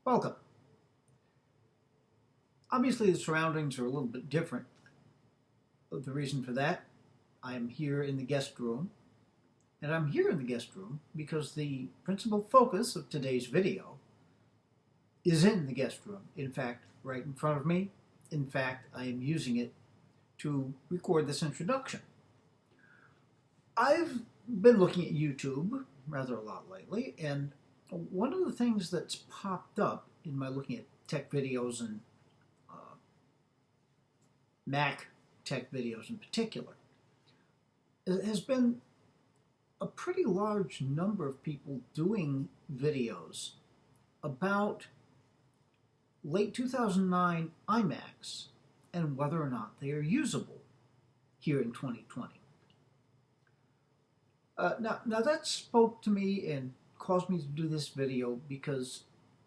Welcome. Obviously, the surroundings are a little bit different. The reason for that, I am here in the guest room, and I'm here in the guest room because the principal focus of today's video is in the guest room. In fact, right in front of me. In fact, I am using it to record this introduction. I've been looking at YouTube rather a lot lately, and one of the things that's popped up in my looking at tech videos and Mac tech videos in particular has been a pretty large number of people doing videos about late 2009 iMacs and whether or not they are usable here in 2020. Now that spoke to me and caused me to do this video because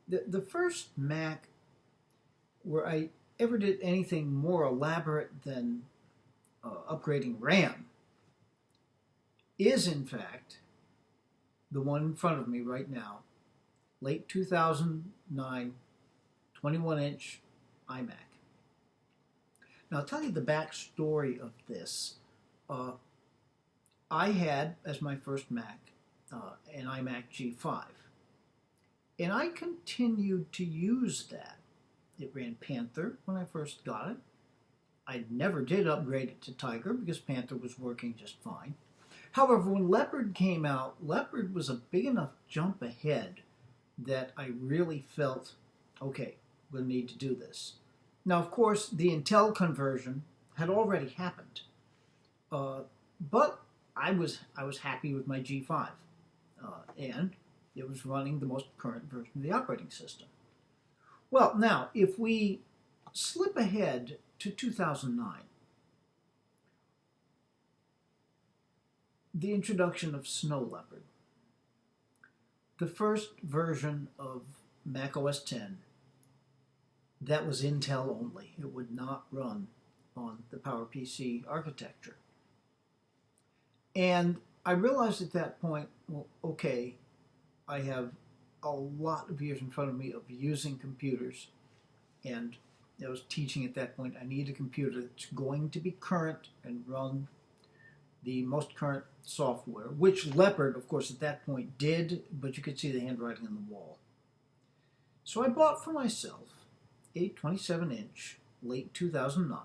the first Mac where I ever did anything more elaborate than upgrading RAM is in fact the one in front of me right now, late 2009 21-inch iMac. Now I'll tell you the backstory of this. I had, as my first Mac, an iMac G5. And I continued to use that. It ran Panther when I first got it. I never did upgrade it to Tiger because Panther was working just fine. However, when Leopard came out, Leopard was a big enough jump ahead that I really felt, okay, we'll need to do this. Now, of course, the Intel conversion had already happened, but I was happy with my G5, and it was running the most current version of the operating system. Well, now, if we slip ahead to 2009, the introduction of Snow Leopard, the first version of Mac OS X that was Intel only. It would not run on the PowerPC architecture. And I realized at that point, well, okay, I have a lot of years in front of me of using computers, and I was teaching at that point. I need a computer that's going to be current and run the most current software, which Leopard, of course, at that point did, but you could see the handwriting on the wall. So I bought for myself a 27-inch, late 2009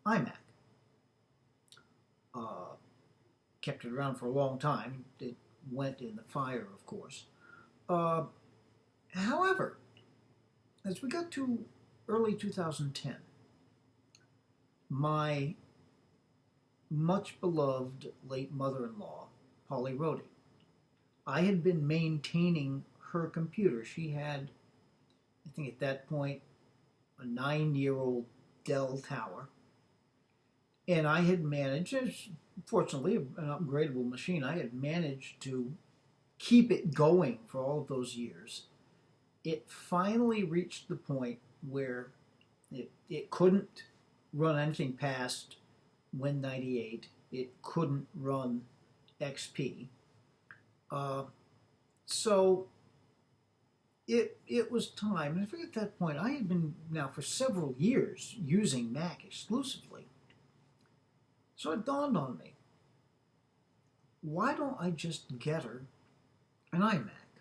iMac. Kept it around for a long time. It went in the fire, of course. However, as we got to early 2010, my much beloved late mother-in-law, Polly Rohde, I had been maintaining her computer. She had, I think at that point, a 9-year-old Dell Tower. And I had managed, fortunately, an upgradable machine, I had managed to keep it going for all of those years. It finally reached the point where it couldn't run anything past Win98. It couldn't run XP. So it was time. And I think at that point, I had been now for several years using Mac exclusively. So it dawned on me, why don't I just get her an iMac?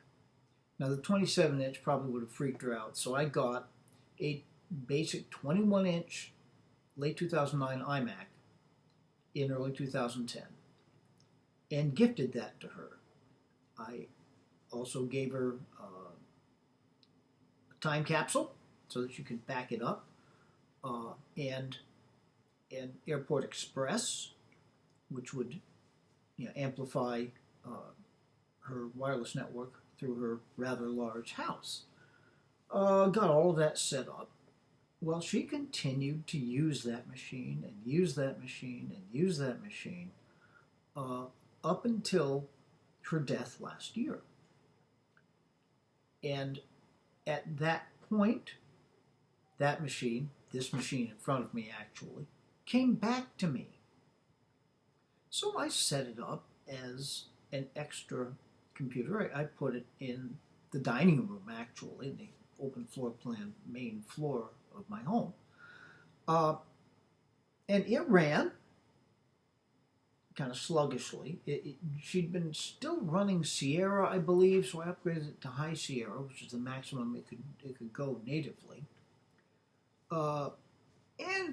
Now the 27-inch probably would have freaked her out, so I got a basic 21-inch late 2009 iMac in early 2010 and gifted that to her. I also gave her a time capsule so that she could back it up, and an Airport Express, which would amplify her wireless network through her rather large house. Got all of that set up. Well, she continued to use that machine and use that machine and use that machine up until her death last year. And at that point, that machine, this machine in front of me actually, came back to me. So I set it up as an extra computer. I put it in the dining room, actually, the open floor plan main floor of my home. And it ran kind of sluggishly. She'd been still running Sierra, I believe, so I upgraded it to High Sierra, which is the maximum it could go natively. And,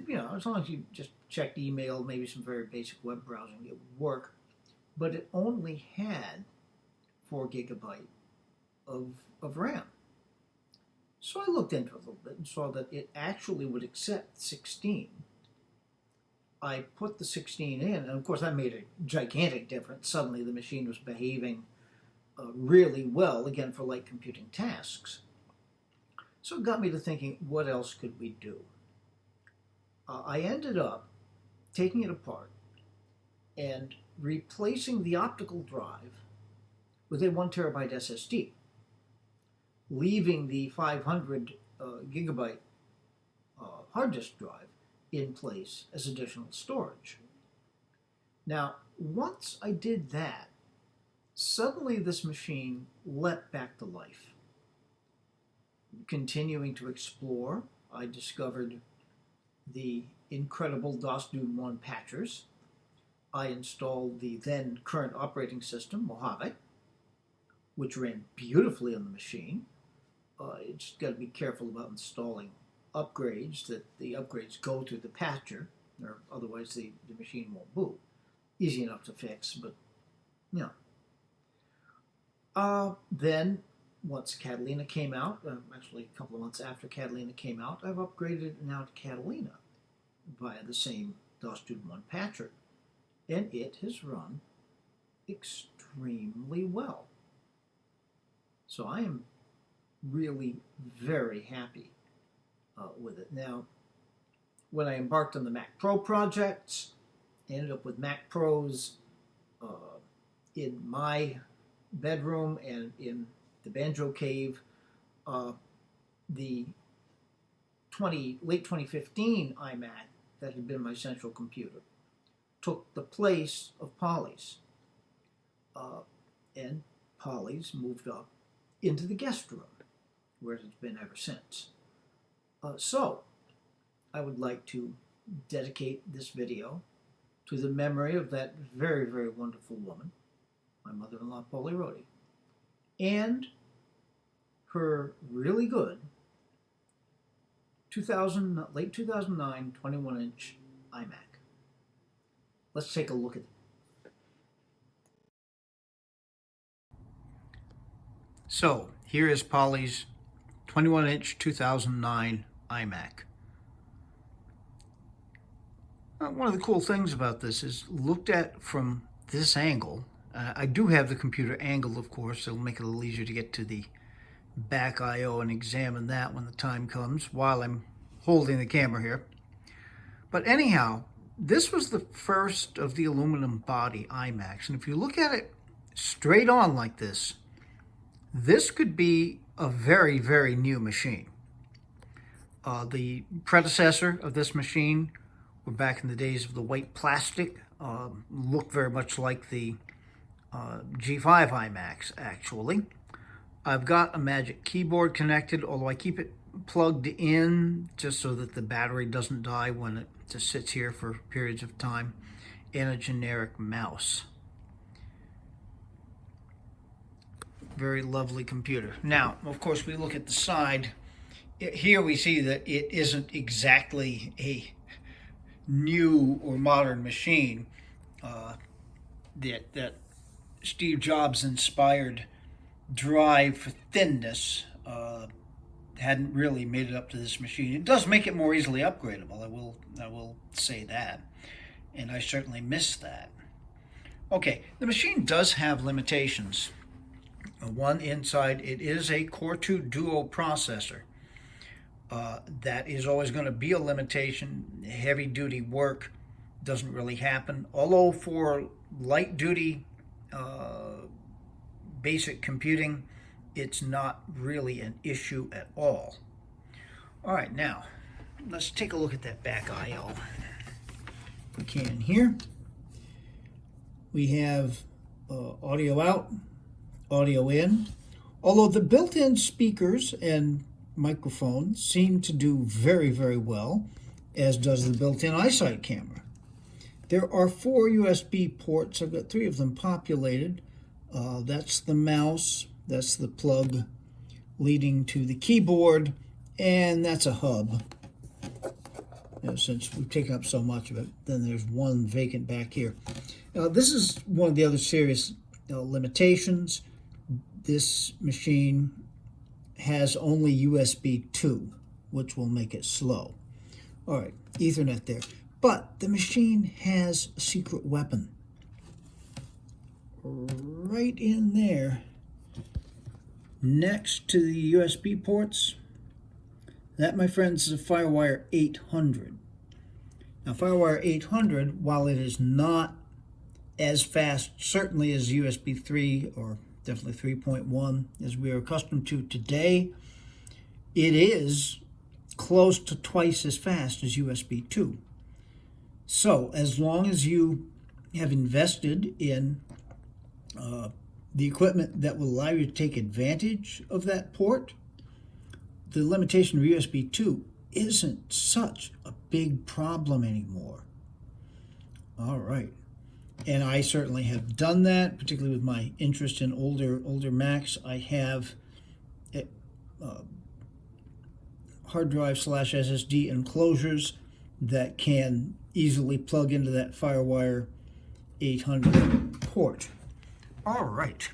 you know, as long as you just checked email, maybe some very basic web browsing, it would work. But it only had 4 gigabyte of RAM. So I looked into it a little bit and saw that it actually would accept 16. I put the 16 in, and of course that made a gigantic difference. Suddenly the machine was behaving really well, again, for light computing tasks. So it got me to thinking, what else could we do? I ended up taking it apart and replacing the optical drive with a 1 terabyte SSD, leaving the 500 gigabyte hard disk drive in place as additional storage. Now, once I did that, suddenly this machine leapt back to life. Continuing to explore, I discovered the incredible DOS-Dude 1 patchers. I installed the then current operating system, Mojave, which ran beautifully on the machine. You just got to be careful about installing upgrades, that the upgrades go to the patcher, or otherwise the machine won't boot. Easy enough to fix, but, you know. Then, once Catalina came out, actually a couple of months after Catalina came out, I've upgraded now to Catalina via the same DOS-Dude 1 patcher, and it has run extremely well. So I am really very happy with it. Now, when I embarked on the Mac Pro projects, I ended up with Mac Pros in my bedroom and in the Banjo Cave. The late 2015 iMac that had been my central computer took the place of Polly's. And Polly's moved up into the guest room, where it has been ever since. So, I would like to dedicate this video to the memory of that very, very wonderful woman, my mother-in-law, Polly Rhodey, and her really good late 2009 21-inch iMac. Let's take a look at it. So, here is Polly's 21-inch 2009 iMac. One of the cool things about this is, looked at from this angle, I do have the computer angled, of course, so it'll make it a little easier to get to the back I/O and examine that when the time comes, while I'm holding the camera here. But anyhow, this was the first of the aluminum body iMacs, and if you look at it straight on like this, this could be a very, very new machine. The predecessor of this machine were back in the days of the white plastic, looked very much like the G5 iMacs, actually. I've got a Magic Keyboard connected, although I keep it plugged in just so that the battery doesn't die when it just sits here for periods of time, and a generic mouse. Very lovely computer. Now, of course, we look at the side. Here we see that it isn't exactly a new or modern machine. That Steve Jobs inspired drive for thinness hadn't really made it up to this machine. It does make it more easily upgradable, I will say that, and I certainly miss that. Okay, the machine does have limitations. One, inside, it is a Core 2 Duo processor. That is always going to be a limitation. Heavy duty work doesn't really happen, although for light duty basic computing, it's not really an issue at all. All right, now let's take a look at that back I/O. We can here. We have audio out, audio in. Although the built-in speakers and microphone seem to do very, very well, as does the built-in iSight camera. There are 4 USB ports. I've got 3 of them populated. That's the mouse, that's the plug leading to the keyboard, and that's a hub. Since we've taken up so much of it, then there's one vacant back here. This is one of the other serious limitations. This machine has only USB 2, which will make it slow. All right, Ethernet there. But the machine has a secret weapon. Right in there, next to the USB ports, that, my friends, is a FireWire 800. Now, FireWire 800, while it is not as fast, certainly as USB 3 or definitely 3.1 as we are accustomed to today, it is close to twice as fast as USB 2. So, as long as you have invested in the equipment that will allow you to take advantage of that port, the limitation of USB 2 isn't such a big problem anymore. All right. And I certainly have done that, particularly with my interest in older Macs. I have hard drive / SSD enclosures that can easily plug into that FireWire 800 port. All right.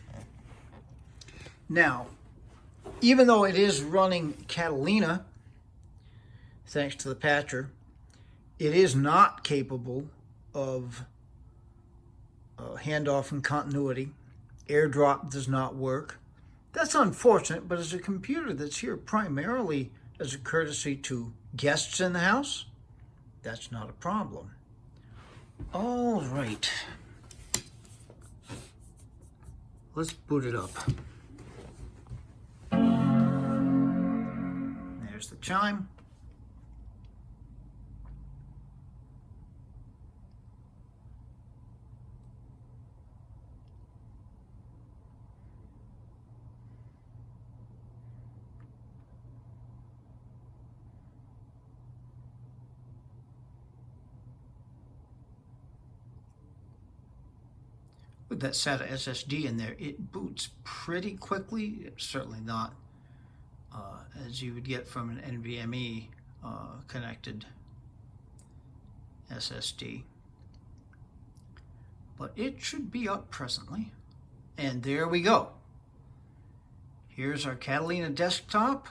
Now, even though it is running Catalina, thanks to the patcher, it is not capable of handoff and continuity. AirDrop does not work. That's unfortunate, but as a computer that's here primarily as a courtesy to guests in the house, that's not a problem. All right. Let's boot it up. There's the chime. With that SATA SSD in there, it boots pretty quickly. It's certainly not as you would get from an NVMe connected SSD. But it should be up presently. And there we go. Here's our Catalina desktop.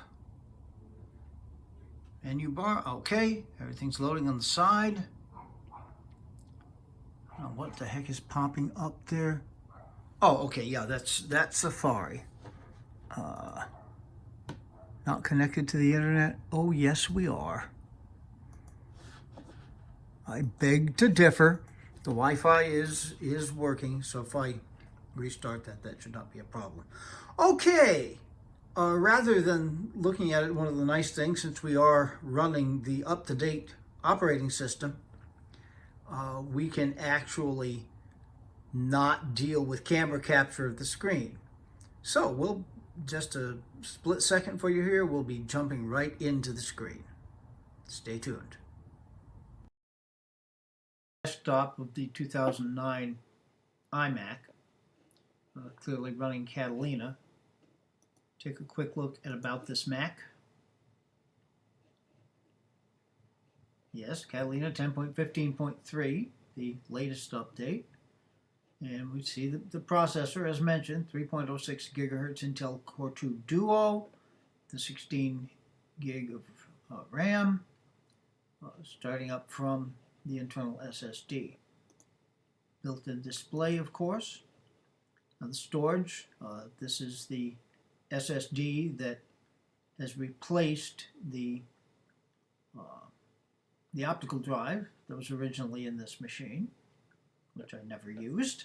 Menu bar, okay. Everything's loading on the side. Oh, what the heck is popping up there? Oh, okay, yeah, that's Safari. Not connected to the internet? Oh, yes, we are. I beg to differ. The Wi-Fi is working, so if I restart that should not be a problem. Okay, rather than looking at it, one of the nice things, since we are running the up-to-date operating system, we can actually not deal with camera capture of the screen. So we'll, just a split second for you here, we'll be jumping right into the screen. Stay tuned. Desktop of the 2009 iMac, clearly running Catalina. Take a quick look at About This Mac. Yes, Catalina 10.15.3, the latest update. And we see the processor, as mentioned, 3.06 gigahertz Intel Core 2 Duo, the 16 gig of RAM, starting up from the internal SSD. Built-in display, of course. Now the storage, this is the SSD that has replaced the optical drive that was originally in this machine, which I never used.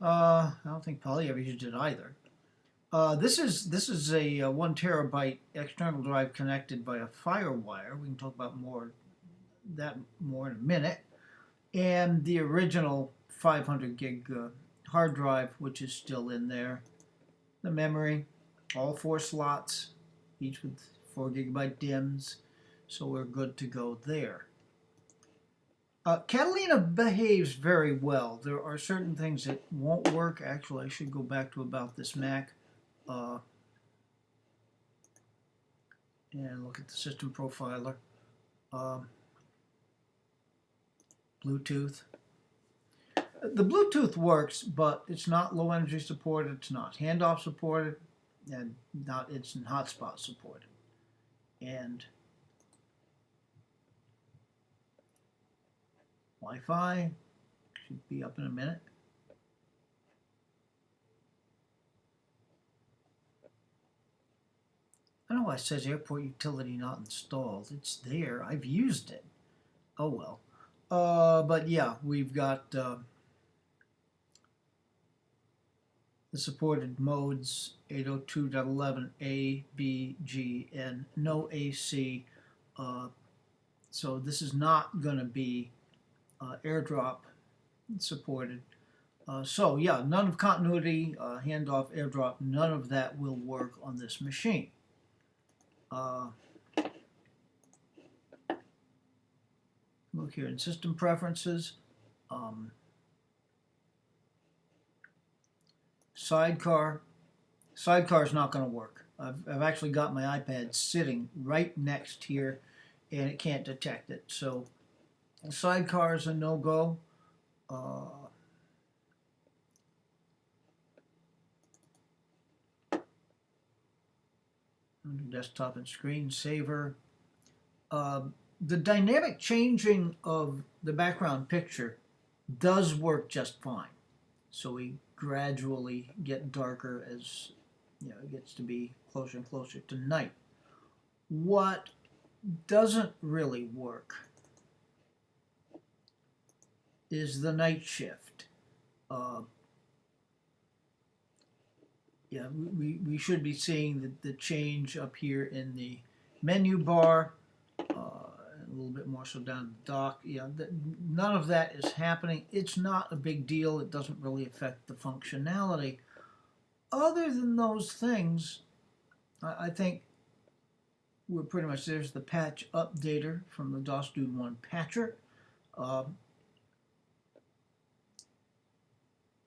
I don't think Polly ever used it either. This is a 1 terabyte external drive connected by a FireWire. We can talk about that more in a minute. And the original 500 gig hard drive, which is still in there. The memory, all 4 slots, each with 4 gigabyte DIMMs, so we're good to go there. Catalina behaves very well. There are certain things that won't work. Actually, I should go back to about this Mac and look at the system profiler. Bluetooth. The Bluetooth works, but it's not low energy supported, it's not handoff supported, and not instant hotspot supported. And Wi-Fi should be up in a minute. I don't know why it says airport utility not installed. It's there. I've used it. Oh well. But yeah, we've got the supported modes 802.11 B, G, and no AC. So this is not going to be AirDrop supported. So yeah, none of continuity, handoff, AirDrop, none of that will work on this machine. Look here in system preferences. Sidecar. Sidecar is not going to work. I've actually got my iPad sitting right next here, and it can't detect it. So Sidecar is a no-go. Desktop and screensaver. The dynamic changing of the background picture does work just fine. So we gradually get darker as it gets to be closer and closer to night. What doesn't really work is the night shift. We should be seeing the change up here in the menu bar, a little bit more so down the dock. None of that is happening. It's not a big deal. It doesn't really affect the functionality. Other than those things, I think we're pretty much, there's the patch updater from the DOS Dude 1 patcher.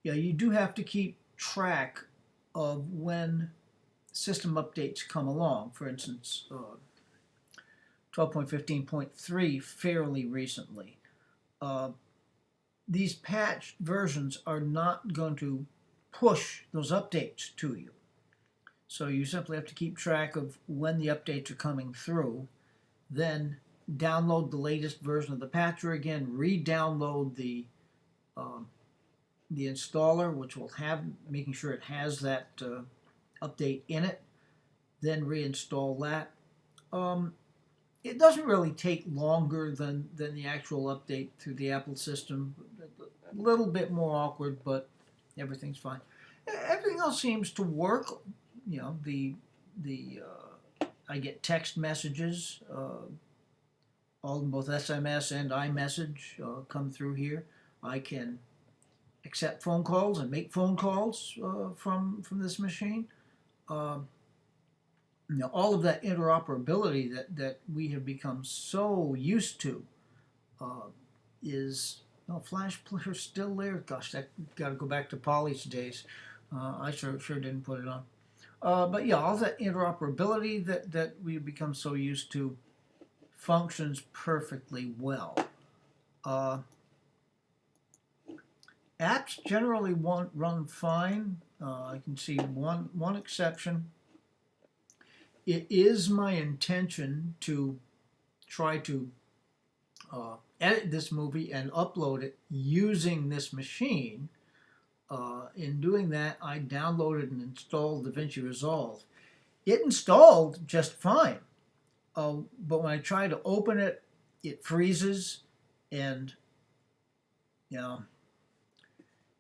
You do have to keep track of when system updates come along. For instance, 12.15.3 fairly recently. These patched versions are not going to push those updates to you. So you simply have to keep track of when the updates are coming through, then download the latest version of the patcher again, re-download the installer, which will have, making sure it has that update in it, then reinstall that. It doesn't really take longer than the actual update through the Apple system. A little bit more awkward, but everything's fine. Everything else seems to work. I get text messages, all both SMS and iMessage come through here. I can accept phone calls and make phone calls from this machine. All of that interoperability that we have become so used to is, Flash Player's still there. Gosh, that got to go back to Poly's days. I sure didn't put it on. But yeah, all that interoperability that we've become so used to functions perfectly well. Apps generally won't run fine. I can see one exception. It is my intention to try to edit this movie and upload it using this machine. In doing that, I downloaded and installed DaVinci Resolve. It installed just fine, but when I try to open it, it freezes, and you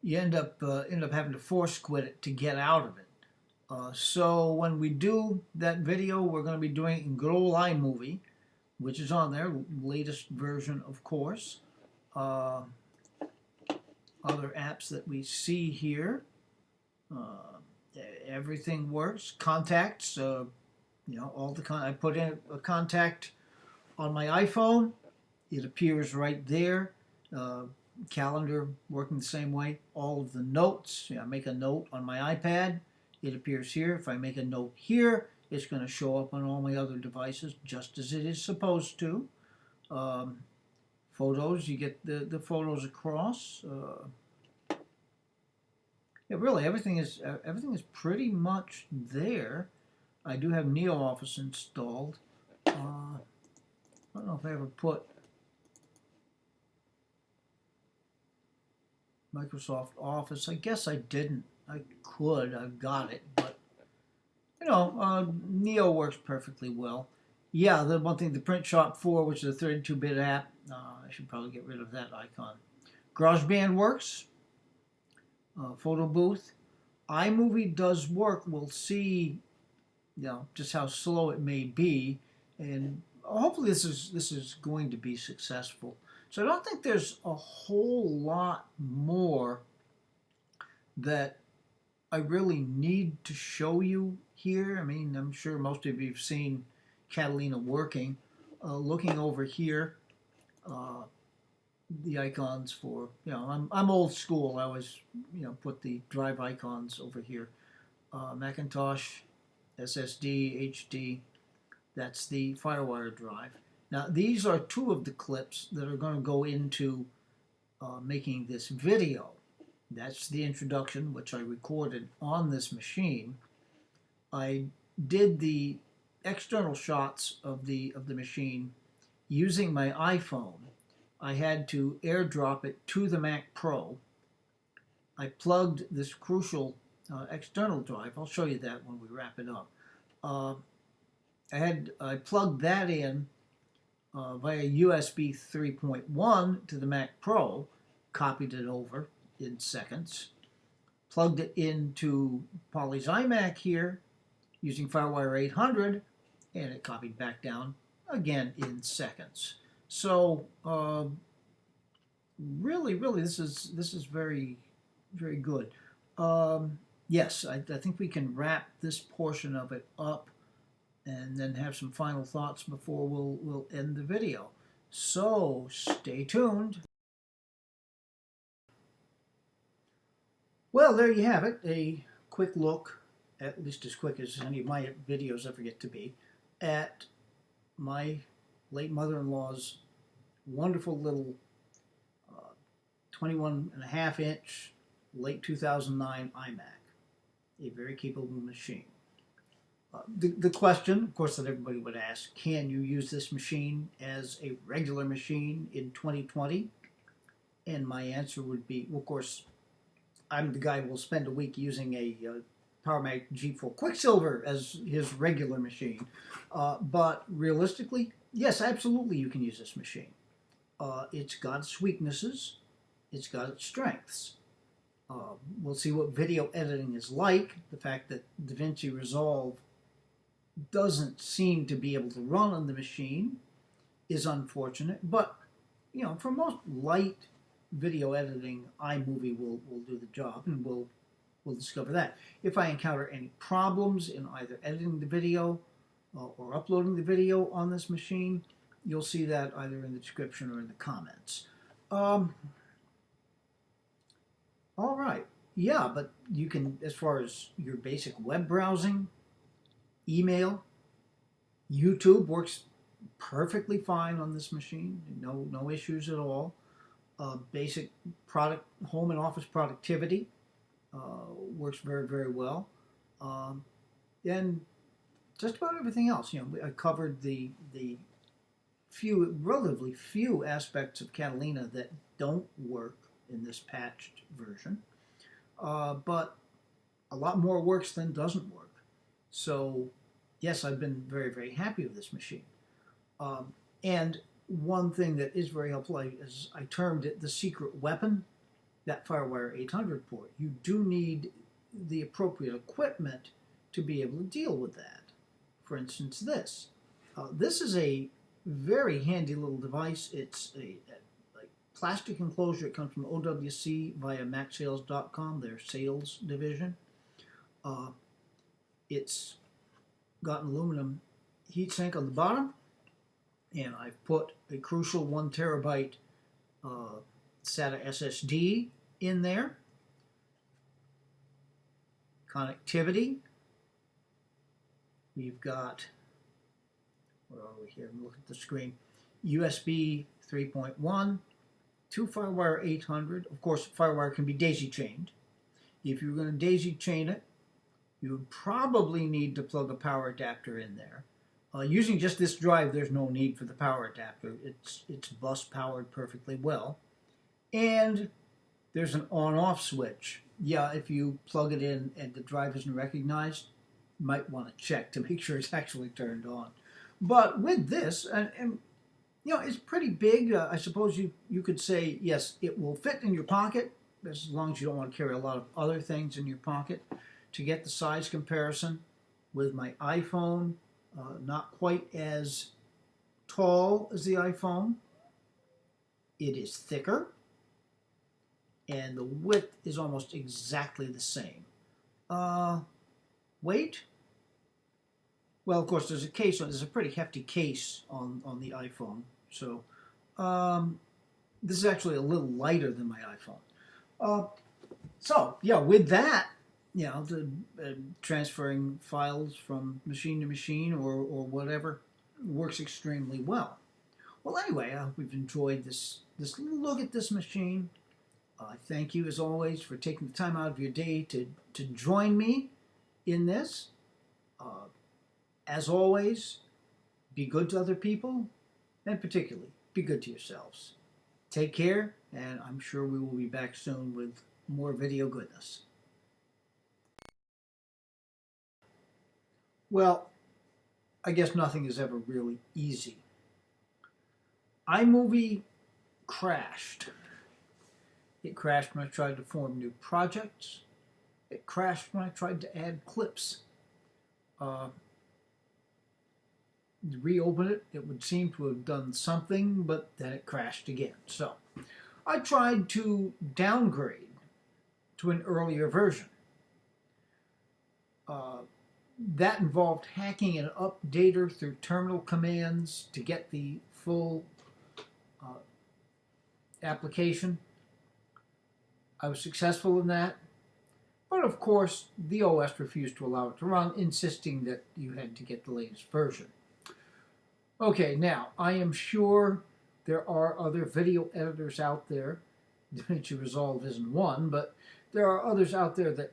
end up having to force quit it to get out of it. So when we do that video, we're going to be doing it in good old iMovie, which is on there, latest version, of course. Other apps that we see here, everything works. Contacts, all I put in a contact on my iPhone. It appears right there. Calendar working the same way. All of the notes, I make a note on my iPad, it appears here. If I make a note here, it's going to show up on all my other devices just as it is supposed to. Photos, you get the photos across. Yeah, really, everything is pretty much there. I do have NeoOffice installed. I don't know if I ever put Microsoft Office. I guess I didn't. I could. I've got it, but Neo works perfectly well. Yeah, the one thing, the Print Shop 4, which is a 32-bit app, I should probably get rid of that icon. GarageBand works. Photo Booth. iMovie does work. We'll see, just how slow it may be, and hopefully this is going to be successful. So I don't think there's a whole lot more that I really need to show you here. I mean, I'm sure most of you have seen Catalina working. Looking over here, the icons for, I'm old school. I always, put the drive icons over here. Macintosh, SSD, HD, that's the FireWire drive. Now, these are two of the clips that are going to go into making this video. That's the introduction, which I recorded on this machine. I did the external shots of the machine using my iPhone. I had to airdrop it to the Mac Pro. I plugged this crucial external drive. I'll show you that when we wrap it up. I plugged that in via USB 3.1 to the Mac Pro, copied it over in seconds, plugged it into Poly's iMac here using FireWire 800, and it copied back down again in seconds. So really, this is very, very good. Yes, I think we can wrap this portion of it up and then have some final thoughts before we'll end the video. So stay tuned. Well, there you have it, a quick look, at least as quick as any of my videos ever get to be, at my late mother-in-law's wonderful little 21.5-inch late 2009 iMac, a very capable machine. The question, of course, that everybody would ask, can you use this machine as a regular machine in 2020? And my answer would be, well, of course, I'm the guy who will spend a week using a PowerMac G4 Quicksilver as his regular machine. But realistically, yes, absolutely you can use this machine. It's got its weaknesses. It's got its strengths. We'll see what video editing is like. The fact that DaVinci Resolve doesn't seem to be able to run on the machine is unfortunate. But, for most light video editing, iMovie will do the job, and we'll discover that. If I encounter any problems in either editing the video or uploading the video on this machine, you'll see that either in the description or in the comments. All right. Yeah, but you can, as far as your basic web browsing, email, YouTube works perfectly fine on this machine. No issues at all. Basic product, home and office productivity works very, very well. And just about everything else. I covered the relatively few aspects of Catalina that don't work in this patched version. But a lot more works than doesn't work. So, yes, I've been very, very happy with this machine. And one thing that is very helpful, as I termed it, the secret weapon, that FireWire 800 port. You do need the appropriate equipment to be able to deal with that. For instance, this. This is a very handy little device. It's a plastic enclosure. It comes from OWC via MacSales.com, their sales division. Uh, it's got an aluminum heatsink on the bottom, and I've put a crucial 1 terabyte SATA SSD in there. Connectivity. We've got, where are we here? Look at the screen. USB 3.1, 2 FireWire 800. Of course, FireWire can be daisy chained. If you're going to daisy chain it, you would probably need to plug a power adapter in there. Using just this drive, there's no need for the power adapter. It's bus powered perfectly well. And there's an on-off switch. Yeah, if you plug it in and the drive isn't recognized, you might want to check to make sure it's actually turned on. But with this, and you know, it's pretty big. I suppose you could say, yes, it will fit in your pocket, as long as you don't want to carry a lot of other things in your pocket. To get the size comparison with my iPhone, not quite as tall as the iPhone. It is thicker, and the width is almost exactly the same. Weight? Well, of course, there's a case. There's a pretty hefty case on the iPhone. So this is actually a little lighter than my iPhone. So yeah, with that, you know, transferring files from machine to machine or whatever works extremely well. Well, anyway, I hope you've enjoyed this little look at this machine. Thank you, as always, for taking the time out of your day to join me in this. As always, be good to other people, and particularly, be good to yourselves. Take care, and I'm sure we will be back soon with more video goodness. Well, I guess nothing is ever really easy. iMovie crashed. It crashed when I tried to form new projects. It crashed when I tried to add clips. Reopen it, it would seem to have done something, but then it crashed again. So I tried to downgrade to an earlier version. That involved hacking an updater through terminal commands to get the full application. I was successful in that, but of course the OS refused to allow it to run, insisting that you had to get the latest version. Okay, now I am sure there are other video editors out there. DaVinci Resolve isn't one, but there are others out there that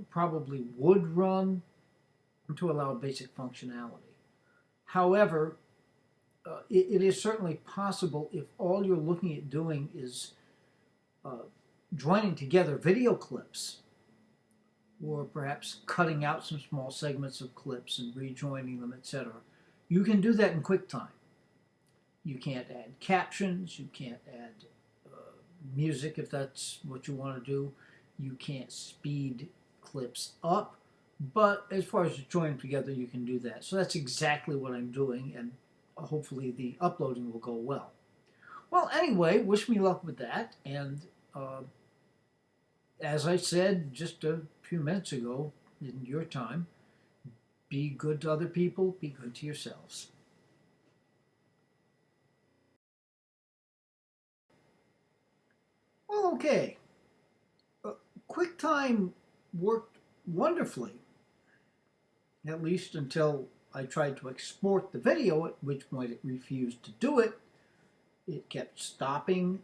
probably would run to allow basic functionality. However, it is certainly possible, if all you're looking at doing is joining together video clips, or perhaps cutting out some small segments of clips and rejoining them, etc. You can do that in QuickTime. You can't add captions, you can't add music if that's what you want to do. You can't speed clips up, but as far as joining together, you can do that. So that's exactly what I'm doing, and hopefully the uploading will go well. Well, anyway, wish me luck with that, and as I said just a few minutes ago in your time, be good to other people, be good to yourselves. Well, okay. QuickTime worked wonderfully, at least until I tried to export the video, at which point it refused to do it. It kept stopping.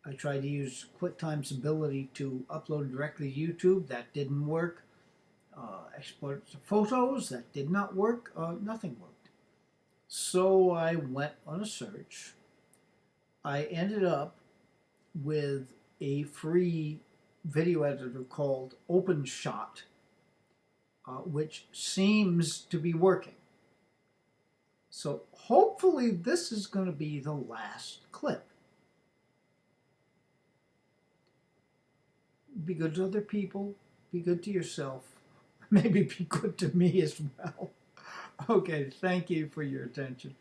I tried to use QuickTime's ability to upload directly to YouTube. That didn't work. Export to photos. That did not work. Nothing worked. So I went on a search. I ended up with a free video editor called OpenShot, which seems to be working. So hopefully this is going to be the last clip. Be good to other people, be good to yourself, maybe be good to me as well. Okay, thank you for your attention.